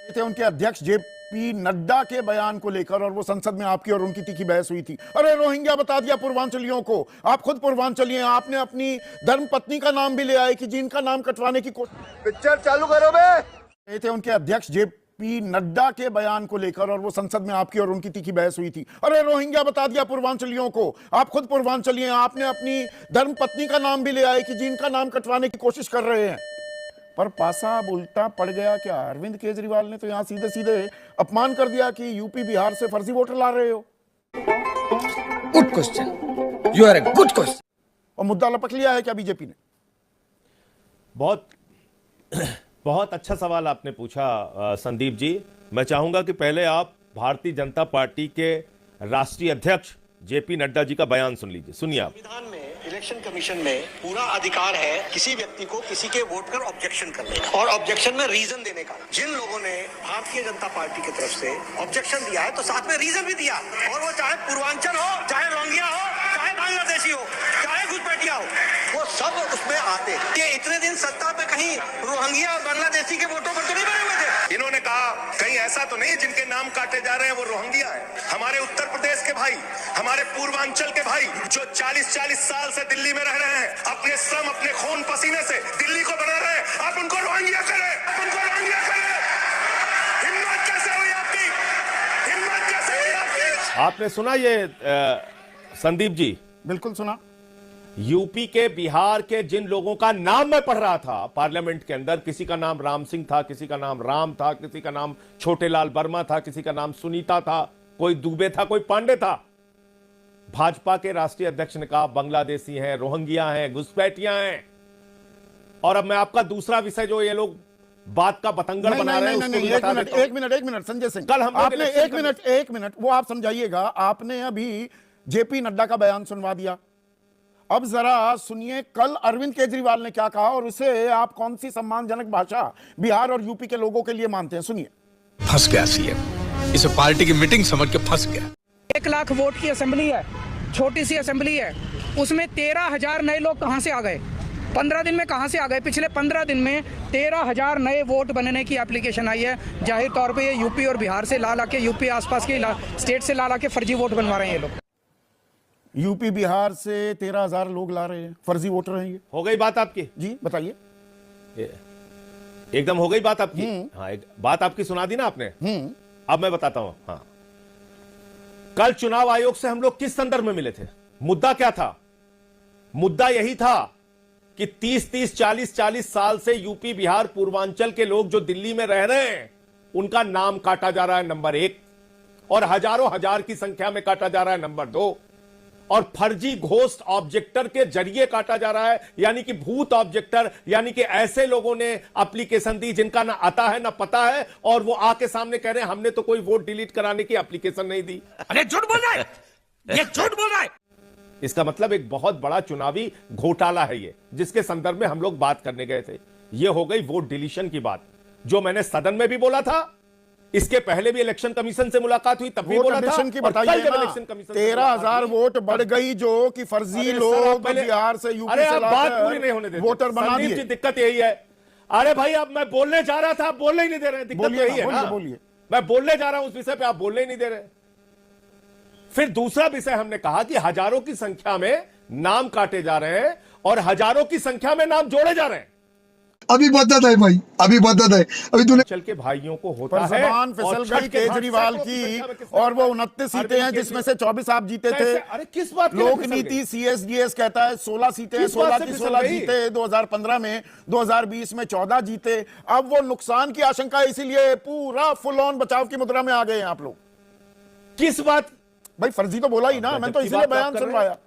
थे उनके अध्यक्ष जेपी नड्डा के बयान को लेकर, और वो संसद में आपकी और उनकी तीखी बहस हुई थी। अरे रोहिंग्या बता दिया पूर्वांचलियों को, आप खुद पूर्वांचली हैं, आपने अपनी धर्म पत्नी का नाम भी ले आए कि जिनका नाम कटवाने की कोशिश। पिक्चर चालू करो बे। थे उनके अध्यक्ष जेपी नड्डा के बयान को लेकर, और वो संसद में आपकी और उनकी तीखी बहस हुई थी। अरे रोहिंग्या बता दिया पूर्वांचलियों को, आप खुद पूर्वांचली हैं, आपने अपनी धर्म पत्नी का नाम भी ले आए कि जिनका नाम कटवाने की कोशिश कर रहे हैं। पर पासा उल्टा पड़ गया क्या? अरविंद केजरीवाल ने तो यहां सीधे सीधे अपमान कर दिया कि यूपी बिहार से फर्जी वोटर ला रहे हो। Good question, you are a good question. और मुद्दा लपक लिया है क्या बीजेपी ने? बहुत अच्छा सवाल आपने पूछा संदीप जी। मैं चाहूंगा कि पहले आप भारतीय जनता पार्टी के राष्ट्रीय अध्यक्ष जेपी नड्डा जी का बयान सुन लीजिए। सुनिए आप। संविधान में इलेक्शन कमीशन में पूरा अधिकार है किसी व्यक्ति को किसी के वोट पर ऑब्जेक्शन करने का और ऑब्जेक्शन में रीजन देने का। जिन लोगों ने भारतीय जनता पार्टी की तरफ से ऑब्जेक्शन दिया है तो साथ में रीजन भी दिया, और वो चाहे पूर्वांचल हो, चाहे रोहिंग्या हो, चाहे बांग्लादेशी हो, चाहे घुसपैठिया हो, वो सब उसमें आते। ये इतने दिन सत्ता पे कहीं रोहिंग्या और बांग्लादेशी के वोटों पर तो नहीं बने हुए थे। इन्होंने कहा कहीं ऐसा तो नहीं जिनके नाम काटे जा रहे हैं वो रोहिंग्या है। हमारे उत्तर प्रदेश के भाई, हमारे पूर्वांचल के भाई जो 40-40 साल से दिल्ली में रह रहे हैं, अपने श्रम अपने खून पसीने से दिल्ली को बना रहे हैं, आप उनको रोहिंग्या करें, आप उनको रोहिंग्या करें। हिम्मत कैसे हुई आपकी? हिम्मत कैसे हुई आपकी? आपने सुना ये संदीप जी? बिल्कुल सुना। यूपी के, बिहार के जिन लोगों का नाम मैं पढ़ रहा था पार्लियामेंट के अंदर, किसी का नाम राम सिंह था, किसी का नाम राम था, किसी का नाम छोटेलाल वर्मा था, किसी का नाम सुनीता था, कोई दुबे था, कोई पांडे था। भाजपा के राष्ट्रीय अध्यक्ष ने कहा बांग्लादेशी हैं, रोहिंग्या हैं, घुसपैठिया हैं। और अब मैं आपका दूसरा विषय जो ये लोग बात का बतंगड़ बना रहे हैं उसको भी बता देता हूं। एक मिनट संजय सिंह, कल हम आपने एक मिनट वो आप समझाइएगा। आपने अभी जेपी नड्डा का बयान सुनवा दिया, अब जरा सुनिए कल अरविंद केजरीवाल ने क्या कहा और उसे आप कौन सी सम्मानजनक भाषा बिहार और यूपी के लोगों के लिए मानते हैं। सुनिए। फंस गया सीएम, इसे पार्टी की मीटिंग समझ के फंस गया। 1 लाख वोट की असेंबली है, छोटी सी असेंबली है, उसमें 13,000 नए लोग कहां से आ गए? 15 दिन में कहां से आ गए? पिछले 15 दिन में 13,000 नए वोट बनने की एप्लीकेशन आई है। जाहिर तौर पे ये यूपी और बिहार से ला के, यूपी आसपास के स्टेट से ला के फर्जी वोट बनवा रहे हैं ये लोग। यूपी बिहार से 13,000 लोग ला रहे हैं, फर्जी वोटर हैं ये। हो गई बात आपकी? जी बताइए। एकदम हो गई बात आपकी। हाँ, एक बात आपकी सुना दी ना आपने। अब मैं बताता हूं। हाँ, कल चुनाव आयोग से हम लोग किस संदर्भ में मिले थे? मुद्दा क्या था? मुद्दा यही था कि 30-30, 40-40 साल से यूपी बिहार पूर्वांचल के लोग जो दिल्ली में रह रहे हैं उनका नाम काटा जा रहा है नंबर 1, और हजारों हजार की संख्या में काटा जा रहा है नंबर 2, और फर्जी घोस्ट ऑब्जेक्टर के जरिए काटा जा रहा है, यानी कि भूत ऑब्जेक्टर, यानी कि ऐसे लोगों ने एप्लीकेशन दी जिनका ना आता है ना पता है, और वो आके सामने कह रहे हैं हमने तो कोई वोट डिलीट कराने की एप्लीकेशन नहीं दी। अरे झूठ बोल रहा है, ये झूठ बोल रहा है। इसका मतलब एक बहुत बड़ा चुनावी घोटाला है ये, जिसके संदर्भ में हम लोग बात करने गए थे। ये हो गई वोट डिलीशन की बात, जो मैंने सदन में भी बोला था, इसके पहले भी इलेक्शन कमीशन से मुलाकात हुई तब भी बोला था। की बताइए ना, 13,000 वोट बढ़ गई जो कि फर्जी लोग बिहार से यूपी से बात पूरी नहीं होने देते, वोटर बना दिए। दिक्कत यही है। अरे भाई अब मैं बोलने जा रहा था, आप बोलने ही नहीं दे रहे हैं। दिक्कत यही है ना। बोलिए। मैं बोलने जा रहा हूं उस विषय पे, आप बोलने ही नहीं दे रहे। फिर दूसरा विषय हमने कहा कि हजारों की संख्या में नाम काटे जा रहे हैं और हजारों की संख्या में नाम जोड़े जा रहे हैं। अभी बदत है भाई, अभी बदत है। अभी तूने चल के भाइयों को होता पर है। जबान फिसल गई केजरीवाल की, और वो 29 सीटें हैं जिसमें से 24 आप जीते थे। अरे किस बात? लोक नीति CSDS कहता है 16 सीटें हैं, 16 की 16 जीते 2015 में, 2020 में 14 जीते। अब वो नुकसान की आशंका है, इसीलिए पूरा फुल ऑन बचाव की मुद्रा में आ गए हैं आप लोग। किस बात? भाई फर्जी तो बोला ही ना, मैंने तो इसलिए बयान सुनवाया।